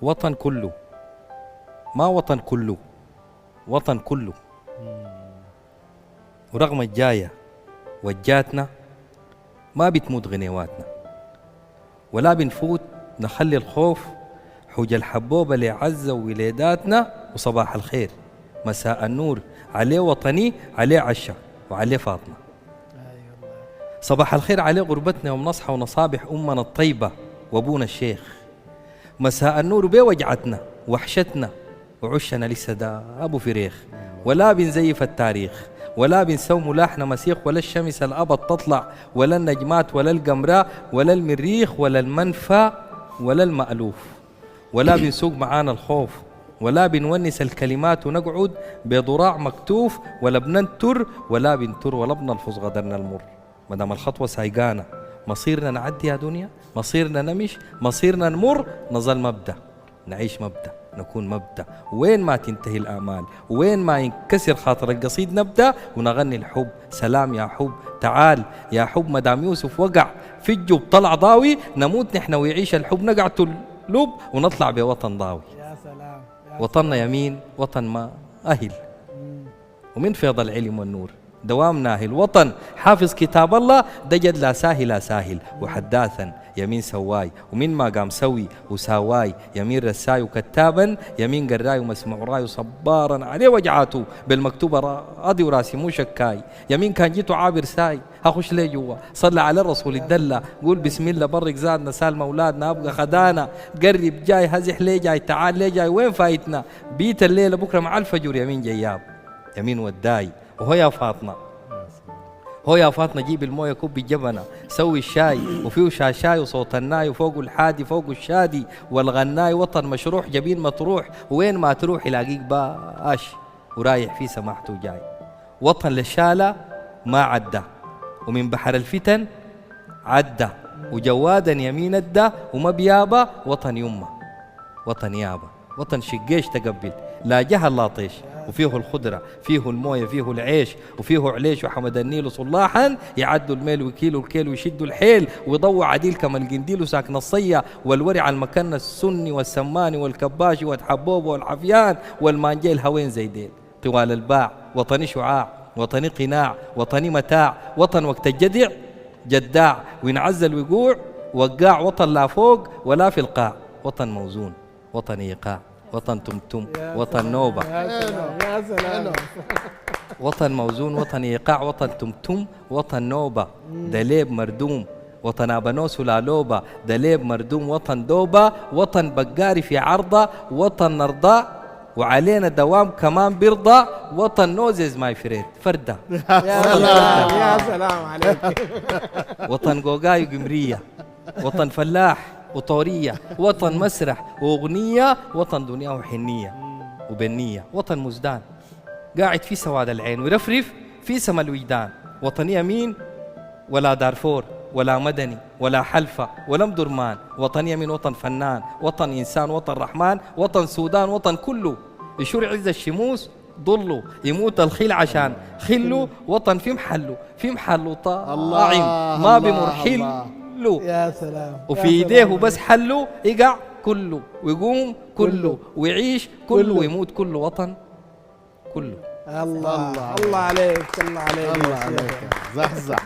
وطن كله، ما وطن كله، وطن كله. ورغم الجاية وجاتنا ما بتموت غنيواتنا، ولا بنفوت نخلي الخوف حوج الحبوبة لعزة ووليداتنا. وصباح الخير مساء النور عليه وطني، عليه عشا وعليه فاطمة. صباح الخير عليه غربتنا ومنصحة ونصابح أمنا الطيبة وأبونا الشيخ. مساء النور بوجعتنا وحشتنا وعشنا لسه ده أبو فريخ. ولا بنزيف التاريخ ولا بنسوي ملاحنا مسيخ، ولا الشمس الأبد تطلع ولا النجمات ولا القمراء ولا المريخ ولا المنفى ولا المألوف. ولا بنسوق معانا الخوف ولا بنونس الكلمات ونقعد بضراع مكتوف، ولا بننتر ولا بنتر ولا بنلفظ غدرنا المر. مدام الخطوة سايقانا مصيرنا نعدي يا دنيا، مصيرنا نمش، مصيرنا نمر، نظل مبدأ نعيش مبدأ نكون مبدأ. وين ما تنتهي الآمال وين ما ينكسر خاطر القصيد نبدأ ونغني الحب. سلام يا حب تعال يا حب، مدام يوسف وقع في الجب طلع ضاوي، نموت نحن ويعيش الحب نقع تلوب ونطلع بوطن ضاوي. يا سلام وطننا يمين وطن ما أهل، ومن فيض العلم والنور دوام ناهل. وطن حافظ كتاب الله دجد لا ساهل لا ساهل، وحداثا يمين سواي ومن ما قام سوي وساواي، يمين رساي وكتابا يمين قراي ومسمع راي وصبارا عليه وجعاته بالمكتوبة راضي وراسي مو شكاي. يمين كان جيتو عابر ساي هخش ليه جوا، صلى على الرسول الدلة قول بسم الله برك زادنا سالم اولادنا ابقى خدانا. قرب جاي هزح ليه جاي تعال ليه جاي وين فايتنا، بيت الليلة بكرة مع الفجر يمين جياب يمين وداي. وهو يا فاطمة هو يا فاطمة جيب المويه كوب الجبنة سوي الشاي وفيه شاشاي وصوت الناي وفوق الحادي فوق الشادي والغناي. وطن مشروح جبين مطروح وين ما تروح يلاقيك باش ورايح في سماحته جاي. وطن للشالة ما عدى ومن بحر الفتن عدى وجوادا يمين الدى وما بيابا. وطن يمه وطن يابا وطن شقيش تقبل لا جهل لا طيش، وفيه الخضرة فيه المويه فيه العيش وفيه عليش وحمد النيل صلاحا يعدوا الميل وكيلوا الكيل ويشدوا الحيل ويضوع عديل كما القنديل وساكن الصية والورع المكنة السني والسماني والكباشي والحبوب والحفيان والمانجيل هوين زيدين طوال الباع. وطني شعاع وطني قناع وطني متاع، وطن وقت الجدع جداع وينعزل ويقوع وقاع. وطن لا فوق ولا في القاع، وطن موزون وطن ايقاع، وطن تمتم وطن نوبة. يا سلام وطن موزون وطن ايقاع وطن تمتم وطن نوبة. دليب مردوم وطن ابانوس ولا لوبة، دليب مردوم وطن دوبة. وطن بقاري في عرضة وطن نرضى وعلينا دوام كمان بيرضى. وطن نوزز ماي فريد فردة. يا سلام يا سلام عليك. وطن قوقاي وقمرية، وطن فلاح وطورية، وطن مسرح وأغنية، وطن دنيا وحنية وبنية. وطن مزدان قاعد في سواد العين ويرفرف في سما الوجدان. وطن يمين ولا دارفور ولا مدني ولا حلفة ولا مدرمان. وطن يمين وطن فنان وطن إنسان وطن رحمن. وطن سودان وطن كله يشور عز الشموس ضلوا يموت الخيل عشان خلوا. وطن في محله في محله طاعم ما بمرحل له. يا سلام وفي ايديه بس حله يقع كله ويقوم كله ويعيش كله ويموت كله. وطن كله. الله الله عليك الله عليك الله عليك زحزح.